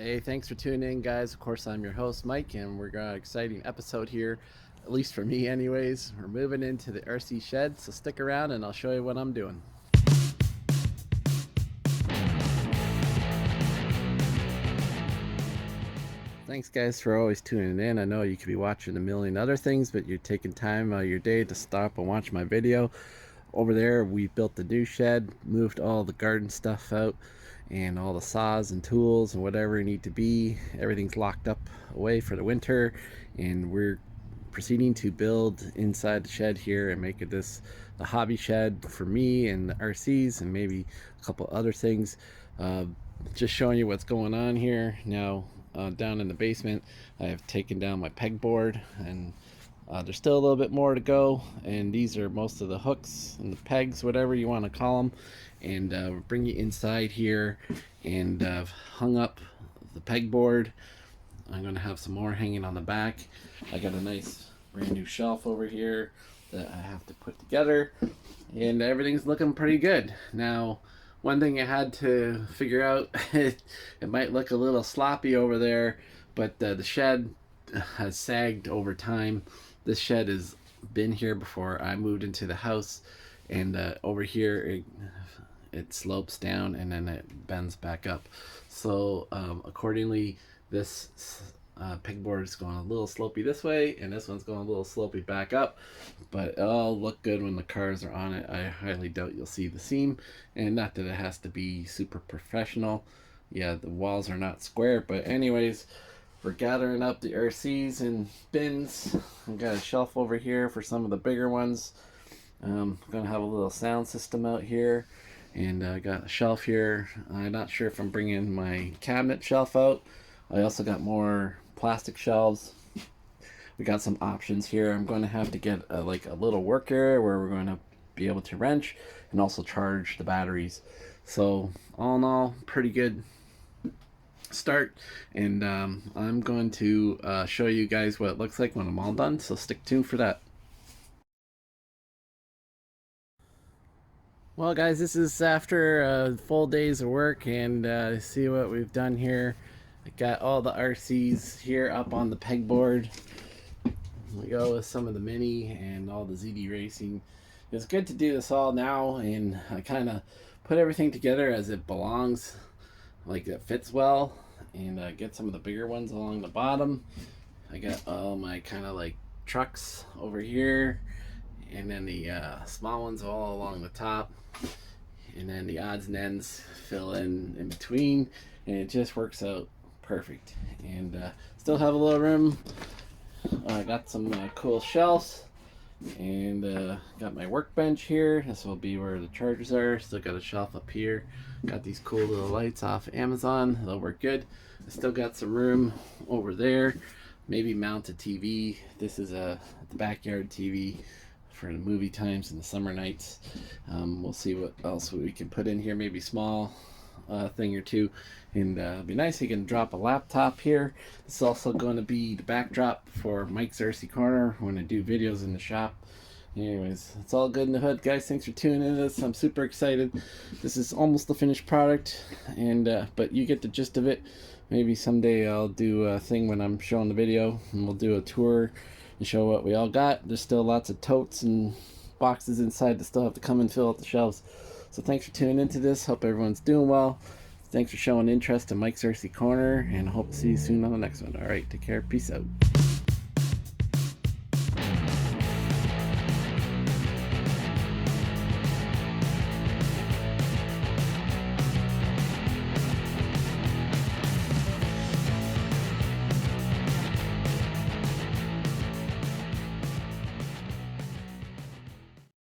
Hey, thanks for tuning in, guys. Of course, I'm your host, Mike, and we're got an exciting episode here, at least for me, anyways. We're moving into the RC shed, so stick around and I'll show you what I'm doing. Thanks, guys, for always tuning in. I know you could be watching a million other things, but you're taking time out of your day to stop and watch my video. Over there, we built the new shed, moved all the garden stuff out, and all the saws and tools and whatever need to be. Everything's locked up away for the winter, and we're proceeding to build inside the shed here and make it the hobby shed for me and the RCs and maybe a couple other things. Just showing you what's going on here now. Down in the basement, I have taken down my pegboard, and there's still a little bit more to go, and these are most of the hooks and the pegs, whatever you want to call them. And we'll bring you inside here, and hung up the pegboard. I'm going to have some more hanging on the back. I got a nice brand new shelf over here that I have to put together, and everything's looking pretty good. Now, one thing I had to figure out, it might look a little sloppy over there, but the shed has sagged over time. This shed has been here before I moved into the house, and over here it slopes down and then it bends back up. So accordingly, this pegboard is going a little slopey this way, and this one's going a little slopey back up, but it'll all look good when the cars are on it. I highly doubt you'll see the seam, and not that it has to be super professional. Yeah, the walls are not square, but anyways, we're gathering up the RCs in bins. I've got a shelf over here for some of the bigger ones. I'm gonna have a little sound system out here, and I got a shelf here. I'm not sure if I'm bringing my cabinet shelf out. I also got more plastic shelves. We got some options here. I'm going to have to get a little work area where we're going to be able to wrench and also charge the batteries. So all in all, pretty good start, and I'm going to show you guys what it looks like when I'm all done, so stick tuned for that. Well, guys, this is after a full day's of work, and see what we've done here. I got all the RCs here up on the pegboard. We go with some of the Mini and all the ZD Racing. It's good to do this all now, and I kind of put everything together as it belongs, like it fits well, and get some of the bigger ones along the bottom. I got all my kind of like trucks over here, and then the small ones all along the top, and then the odds and ends fill in between, and it just works out perfect. And still have a little room. I got some cool shelves, and got my workbench here. This will be where the chargers are. Still got a shelf up here. Got these cool little lights off Amazon. They'll work good. I still got some room over there. Maybe mount a TV. This is the backyard TV for the movie times and the summer nights. We'll see what else we can put in here. Maybe small thing or two, and it'd be nice. You can drop a laptop here. This is also going to be the backdrop for Mike's RC Corner when I do videos in the shop. Anyways, it's all good in the hood, guys. Thanks for tuning in to this. I'm super excited. This is almost the finished product, and but you get the gist of it. Maybe someday I'll do a thing when I'm showing the video, and we'll do a tour and show what we all got. There's still lots of totes and boxes inside that still have to come and fill out the shelves. So thanks for tuning into this. Hope everyone's doing well. Thanks for showing interest in Mike's RC Corner, and I hope to see you soon on the next one. All right, take care. Peace out.